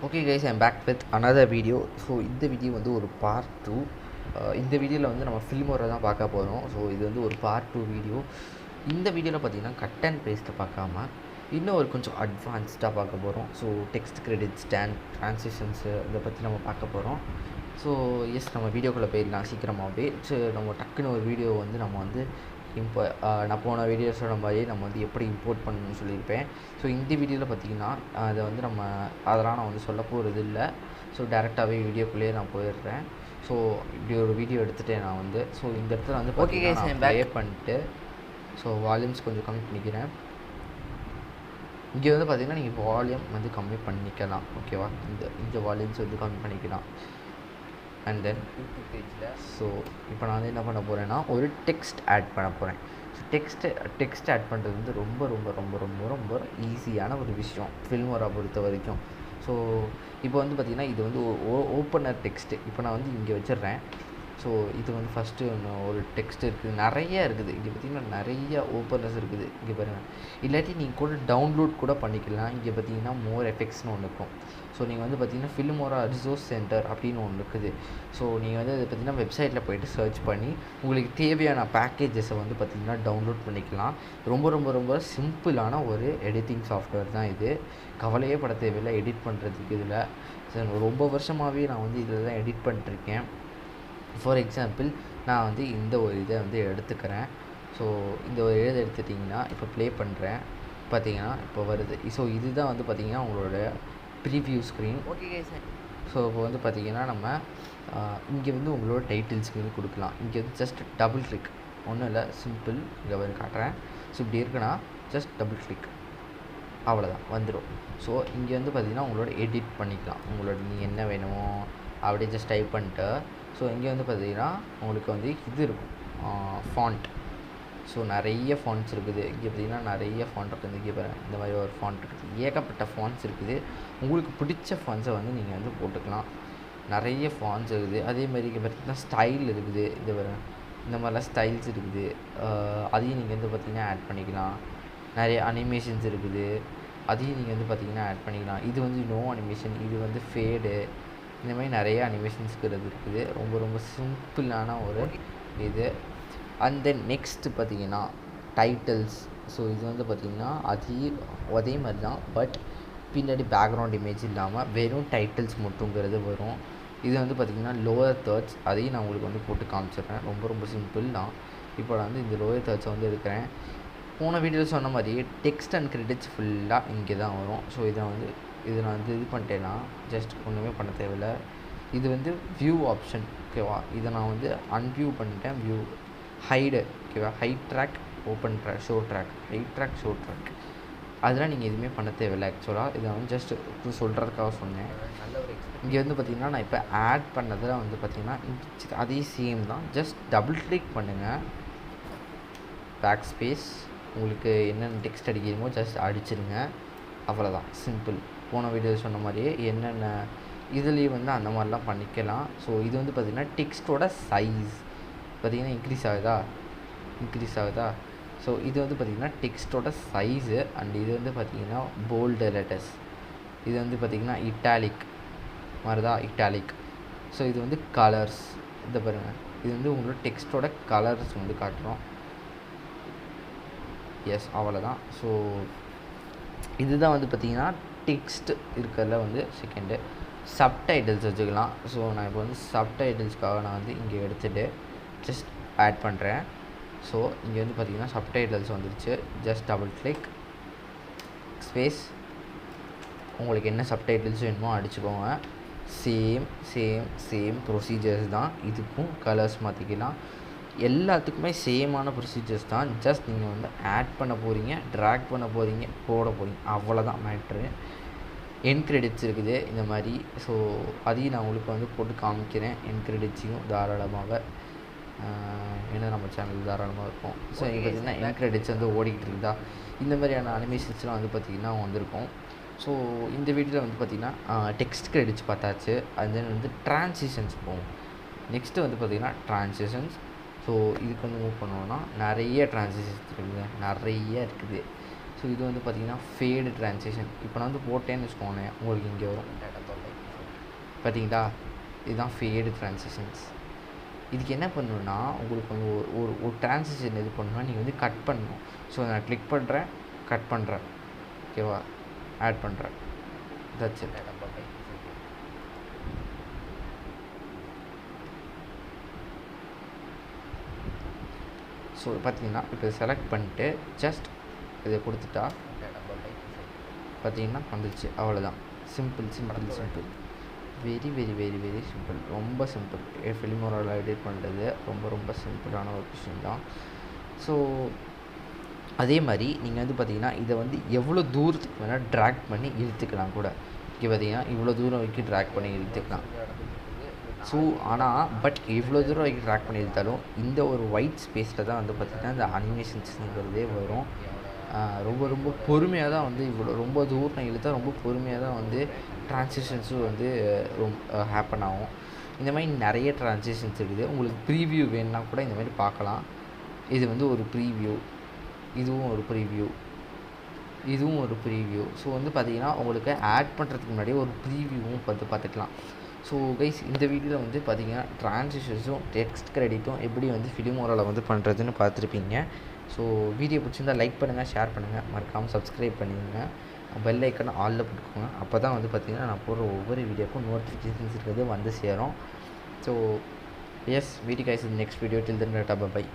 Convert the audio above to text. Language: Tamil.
Okay guys, I'm back with another video. So இந்த வீடியோ வந்து ஒரு பார்ட் 2. இந்த வீடியோவில் வந்து நம்ம ஃபில்மோரா தான் பார்க்க போகிறோம். ஸோ இது வந்து ஒரு பார்ட் 2 வீடியோ. இந்த வீடியோவில் பார்த்தீங்கன்னா கட் அண்ட் பேஸ்ட்டை பார்க்காம இன்னும் ஒரு கொஞ்சம் அட்வான்ஸ்டாக பார்க்க போகிறோம். ஸோ டெக்ஸ்ட் கிரெடிட்ஸ், ட்ரான்சிஷன்ஸு இதை பற்றி நம்ம பார்க்க போகிறோம். ஸோ எஸ், நம்ம வீடியோக்குள்ளே போயிடலாம் சீக்கிரமாகவே. ஸோ நம்ம டக்குன்னு ஒரு வீடியோ வந்து நம்ம வந்து நான் போன வீடியோஸோட மாதிரியே நம்ம வந்து எப்படி இம்போர்ட் பண்ணணும்னு சொல்லியிருப்பேன். ஸோ இந்த வீடியோவில் பார்த்தீங்கன்னா அதை வந்து அதெல்லாம் நான் வந்து சொல்ல போகிறது இல்லை. ஸோ டேரெக்டாகவே வீடியோக்குள்ளேயே நான் போயிடுறேன். ஸோ இப்படி ஒரு வீடியோ எடுத்துகிட்டேன் நான் வந்து. ஸோ இந்த இடத்துல வந்து பார்த்தீங்கன்னா ப்ளே பண்ணிட்டு ஸோ வால்யூம்ஸ் கொஞ்சம் கம்மி பண்ணிக்கிறேன். இங்கே வந்து பார்த்திங்கன்னா நீங்கள் வால்யூம் வந்து கம்மி பண்ணிக்கலாம், ஓகேவா? இந்த வால்யூம்ஸ் வந்து கம்மி பண்ணிக்கலாம். அண்ட் தென் யூடியூப் பேஜில் ஸோ இப்போ நான் வந்து என்ன பண்ண போகிறேன்னா ஒரு டெக்ஸ்ட் ஆட் பண்ண போகிறேன். ஸோ டெக்ஸ்ட் ஆட் பண்ணுறது வந்து ரொம்ப ரொம்ப ரொம்ப ரொம்ப ரொம்ப ஈஸியான ஒரு விஷயம் ஃபில்மோரா பொறுத்த வரைக்கும். ஸோ இப்போ வந்து பார்த்திங்கன்னா இது வந்து ஓப்பனர் டெக்ஸ்ட்டு. இப்போ நான் வந்து இங்கே வச்சிடுறேன். ஸோ இது வந்து ஃபஸ்ட்டு ஒரு டெக்ஸ்ட் இருக்குது, நிறைய இருக்குது. இங்கே பார்த்திங்கன்னா நிறைய ஓப்பனர்ஸ் இருக்குது. இங்கே பாருங்கள், இல்லாட்டி நீங்கள் கூட டவுன்லோட் கூட பண்ணிக்கலாம். இங்கே பார்த்தீங்கன்னா மோர் எஃபெக்ட்ஸ்னு ஒன்று இருக்கும். ஸோ நீங்கள் வந்து பார்த்திங்கன்னா ஃபில்மோரா ரிசோர்ஸ் சென்டர் அப்படின்னு ஒன்று இருக்குது. ஸோ நீங்கள் வந்து அதை பார்த்திங்கன்னா வெப்சைட்டில் போய்ட்டு சர்ச் பண்ணி உங்களுக்கு தேவையான பேக்கேஜஸை வந்து பார்த்திங்கன்னா டவுன்லோட் பண்ணிக்கலாம். ரொம்ப ரொம்ப ரொம்ப சிம்பிளான ஒரு எடிட்டிங் சாஃப்ட்வேர் தான் இது. கவலையே பட தேவையில்லை எடிட் பண்ணுறதுக்கு. இதில் ரொம்ப வருஷமாகவே நான் வந்து இதில் தான் எடிட் பண்ணிட்டுருக்கேன். ஃபார் எக்ஸாம்பிள், நான் வந்து இந்த ஒரு இதை வந்து எடுத்துக்கிறேன். ஸோ இந்த ஒரு இதை எடுத்துட்டிங்கன்னா இப்போ ப்ளே பண்ணுறேன், பார்த்தீங்கன்னா இப்போ வருது. ஸோ இதுதான் வந்து பார்த்திங்கன்னா உங்களோட preview screen. Okay sir. So இப்போ வந்து பார்த்திங்கன்னா நம்ம இங்கே வந்து உங்களோட டைட்டில்ஸ்க்கு வந்து கொடுக்கலாம். இங்கே வந்து ஜஸ்ட் டபுள் கிளிக், ஒன்றும் இல்லை, சிம்பிள். இங்கே வந்து காட்டுறேன். ஸோ இப்படி இருக்குன்னா ஜஸ்ட் டபுள் கிளிக், அவ்வளோதான், வந்துடும். ஸோ இங்கே வந்து பார்த்திங்கன்னா உங்களோட எடிட் பண்ணிக்கலாம். உங்களோட நீங்கள் என்ன வேணுமோ அப்படியே ஜஸ்ட் டைப் பண்ணிட்டு ஸோ இங்கே வந்து பார்த்திங்கன்னா உங்களுக்கு வந்து இது இருக்கும், ஃபாண்ட். ஸோ நிறைய ஃபாண்ட்ஸ் இருக்குது. இங்கே பார்த்திங்கன்னா நிறைய ஃபாண்ட் இருக்குது. இங்கே பாருங்கள், இந்த மாதிரி ஒரு ஃபாண்ட் இருக்குது. ஏகப்பட்ட ஃபாண்ட்ஸ் இருக்குது. உங்களுக்கு பிடிச்ச ஃபாண்ட்ஸை வந்து நீங்கள் வந்து போட்டுக்கலாம். நிறைய ஃபாண்ட்ஸ் இருக்குது. அதேமாதிரி இங்கே பார்த்திங்கன்னா ஸ்டைல் இருக்குது. இந்த பாருங்கள், இந்த மாதிரிலாம் ஸ்டைல்ஸ் இருக்குது. அதையும் நீங்கள் வந்து பார்த்திங்கன்னா ஆட் பண்ணிக்கலாம். நிறைய அனிமேஷன்ஸ் இருக்குது, அதையும் நீங்கள் வந்து பார்த்திங்கன்னா ஆட் பண்ணிக்கலாம். இது வந்து நோ அனிமேஷன், இது வந்து ஃபேடு, இந்த மாதிரி நிறைய அனிமேஷன்ஸ்கிறது இருக்குது. ரொம்ப ரொம்ப சிம்பிளான ஒரு இது. அண்ட் தென் நெக்ஸ்ட்டு பார்த்திங்கன்னா டைட்டில்ஸ். ஸோ இது வந்து பார்த்திங்கன்னா அதே மாதிரி தான், பட் பின்னாடி பேக்ரவுண்ட் இமேஜ் இல்லாமல் வெறும் டைட்டில்ஸ் மட்டுங்கிறது வரும். இது வந்து பார்த்திங்கன்னா லோயர் தேர்ட்ஸ், அதையும் நான் உங்களுக்கு வந்து போட்டு காமிச்சிடுறேன். ரொம்ப ரொம்ப சிம்பிள் தான். இப்போ நான் வந்து இந்த லோயர் தேர்ட்ஸை வந்து எடுக்கிறேன். போன வீடியோவில் சொன்ன மாதிரி டெக்ஸ்ட் அண்ட் கிரெடிட்ஸ் ஃபுல்லாக இங்கே தான் வரும். ஸோ இதை நான் வந்து இது பண்ணிட்டேன்னா ஜஸ்ட் ஒன்றுமே பண்ண தேவையில்லை. இது வந்து வியூ ஆப்ஷன், ஓகேவா? இதை நான் வந்து அன்வியூ பண்ணிட்டேன். வியூ ஹைடு, ஓகேவா? Hide track, open track, show track, hide track, show track, அதெல்லாம் நீங்கள் எதுவுமே பண்ண தேவையில்லை. ஆக்சுவலாக இதை வந்து ஜஸ்ட் சொல்கிறதுக்காக சொன்னேன். நல்ல ஒரு இங்கே வந்து பார்த்திங்கன்னா நான் இப்போ ஆட் பண்ணதில் வந்து பார்த்திங்கன்னா அதே சேம் தான். ஜஸ்ட் டபுள் கிளிக் பண்ணுங்கள், பேக் ஸ்பேஸ், உங்களுக்கு என்னென்ன டெக்ஸ்ட் அடிக்கிறமோ ஜஸ்ட் அடிச்சிடுங்க, அவ்வளோதான், சிம்பிள். போன வீடியோ சொன்ன மாதிரியே என்னென்ன இதுலேயும் வந்து அந்த மாதிரிலாம் பண்ணிக்கலாம். ஸோ இது வந்து பார்த்திங்கன்னா டெக்ஸ்ட்டோட சைஸ் பார்த்திங்கன்னா இன்க்ரீஸ் ஆகுதா. ஸோ இது வந்து பார்த்திங்கன்னா டெக்ஸ்ட்டோட சைஸு. அண்ட் இது வந்து பார்த்திங்கன்னா போல்டு லெட்டர்ஸ், இது வந்து பார்த்திங்கன்னா இட்டாலிக் மாதிரிதா, இட்டாலிக். ஸோ இது வந்து கலர்ஸ், இதை பாருங்கள், இது வந்து உங்களோட டெக்ஸ்ட்டோட கலர்ஸ் வந்து காட்டுறோம். எஸ், அவ்வளோதான். ஸோ இதுதான் வந்து பார்த்திங்கன்னா டெக்ஸ்ட் இருக்கிறதுல வந்து செகண்டு. சப்டைட்டில்ஸ் வச்சுக்கலாம். ஸோ நான் இப்போ வந்து சப்டைட்டில்ஸ்க்காக நான் வந்து இங்கே எடுத்துகிட்டு ஜஸ்ட் ஆட் பண்ணுறேன். ஸோ இங்கே வந்து பார்த்திங்கன்னா சப்டைட்டில்ஸ் வந்துருச்சு. ஜஸ்ட் டபுள் கிளிக், ஸ்பேஸ், உங்களுக்கு என்ன சப்டைட்டில்ஸ் வேணுமோ அடிச்சுக்கோங்க. சேம் ப்ரொசீஜர்ஸ் தான். இதுக்கும் கலர்ஸ் மாற்றிக்கலாம். எல்லாத்துக்குமே சேமான ப்ரொசீஜர்ஸ் தான். ஜஸ்ட் நீங்கள் வந்து ஆட் பண்ண போகிறீங்க, ட்ராக் பண்ண போகிறீங்க, போட போகிறீங்க, அவ்வளோதான் மேட்ரு. என் கிரெடிட்ஸ் இருக்குது இந்த மாதிரி. ஸோ அதையும் நான் உங்களுக்கு வந்து போட்டு காமிக்கிறேன். என் கிரெடிட்ஸையும் தாராளமாக, ஏன்னா நம்ம சேனல் தாராளமாக இருக்கும். ஸோ இங்கே பார்த்திங்கன்னா என் கிரெடிட்ஸ் வந்து ஓடிக்கிட்டு இருக்குதா, இந்த மாதிரியான அனிமேஷன்ஸ்லாம் வந்து பார்த்திங்கன்னா வந்திருக்கும். ஸோ இந்த வீடியோவில் வந்து பார்த்திங்கன்னா டெக்ஸ்ட் கிரெடிட்ஸ் பார்த்தாச்சு. அது தென் வந்து ட்ரான்சிஷன்ஸ் போகும். நெக்ஸ்ட்டு வந்து பார்த்திங்கன்னா ட்ரான்சிஷன்ஸ். ஸோ இதுக்கு வந்து மூவ் பண்ணோன்னா நிறைய ட்ரான்சிஷன்ஸ் இருக்குது, நிறைய இருக்குது. ஸோ இது வந்து பார்த்திங்கன்னா ஃபேடு ட்ரான்சிஷன். இப்போ நான் வந்து போட்டேன்னு வச்சுக்கோங்களேன், உங்களுக்கு இங்கே வரும் பார்த்தீங்களா, இதுதான் ஃபேடு ட்ரான்சிஷன்ஸ். இதுக்கு என்ன பண்ணணுன்னா, உங்களுக்கு வந்து ஒரு ட்ரான்சிஷன் இது பண்ணணும்னா நீங்கள் வந்து கட் பண்ணணும். ஸோ நான் கிளிக் பண்ணுறேன், கட் பண்ணுறேன், ஓகேவா, ஆட் பண்ணுறேன், தட்ஸ் இட். ஸோ பார்த்தீங்கன்னா இப்போ செலக்ட் பண்ணிட்டு ஜஸ்ட் இதை கொடுத்துட்டா பார்த்தீங்கன்னா வந்துடுச்சு. அவ்வளோதான். Simple simple simple, very very very very simple, ரொம்ப சிம்பிள். ஃபிலிமோராவில் எடிட் பண்ணுறது ரொம்ப ரொம்ப சிம்பிளான ஒரு விஷயந்தான். ஸோ அதே மாதிரி நீங்கள் வந்து பார்த்தீங்கன்னா இதை வந்து எவ்வளோ தூரத்துக்கு வேணால் ட்ராக் பண்ணி இழுத்துக்கலாம் கூட. இங்கே பார்த்தீங்கன்னா இவ்வளோ தூரம் வரைக்கும் ட்ராக் பண்ணி இழுத்துக்கலாம். ஸோ ஆனால் பட் இவ்வளோ தூரம் வரைக்கும் ட்ராக் பண்ணி இழுத்தாலும் இந்த ஒரு ஒயிட் ஸ்பேஸில் தான் வந்து பார்த்திங்கன்னா இந்த அனிமேஷன்ஸுங்கிறதே வரும். ரொம்ப ரொம்ப பொறுமையாக தான் வந்து இவ்வளோ ரொம்ப தூரம் இழுத்தா ரொம்ப பொறுமையாக தான் வந்து ட்ரான்சிஷன்ஸும் வந்து ரொம்ப ஹேப்பன் ஆகும். இந்த மாதிரி நிறைய ட்ரான்சிஷன்ஸ் இருக்குது. உங்களுக்கு ப்ரீவியூ வேணுன்னா கூட இந்த மாதிரி பார்க்கலாம். இது வந்து ஒரு ப்ரீவியூ, இதுவும் ஒரு ப்ரீவியூ, இதுவும் ஒரு ப்ரீவியூ. ஸோ வந்து பார்த்திங்கன்னா உங்களுக்கு ஆட் பண்ணுறதுக்கு முன்னாடியே ஒரு ப்ரீவியூவும் பார்த்துக்கலாம். ஸோ கைஸ், இந்த வீடியோவில் வந்து பார்த்திங்கன்னா ட்ரான்சிஷன்ஸும் டெக்ஸ்ட் கிரெடிட்டும் எப்படி வந்து ஃபிலிமோராவில் வந்து பண்ணுறதுன்னு பார்த்துருப்பீங்க. ஸோ வீடியோ பிடிச்சிருந்தால் லைக் பண்ணுங்கள், ஷேர் பண்ணுங்கள், மறக்காமல் சப்ஸ்கிரைப் பண்ணிடுங்க, பெல் ஐக்கனை ஆலில் போட்டுக்கோங்க. அப்போ தான் வந்து பார்த்திங்கன்னா நான் போடுற ஒவ்வொரு வீடியோக்கும் நோட்டிஃபிகேஷன்ஸ் இருக்கிறது வந்து சேரும். So yes, video guys, next video till then tata by.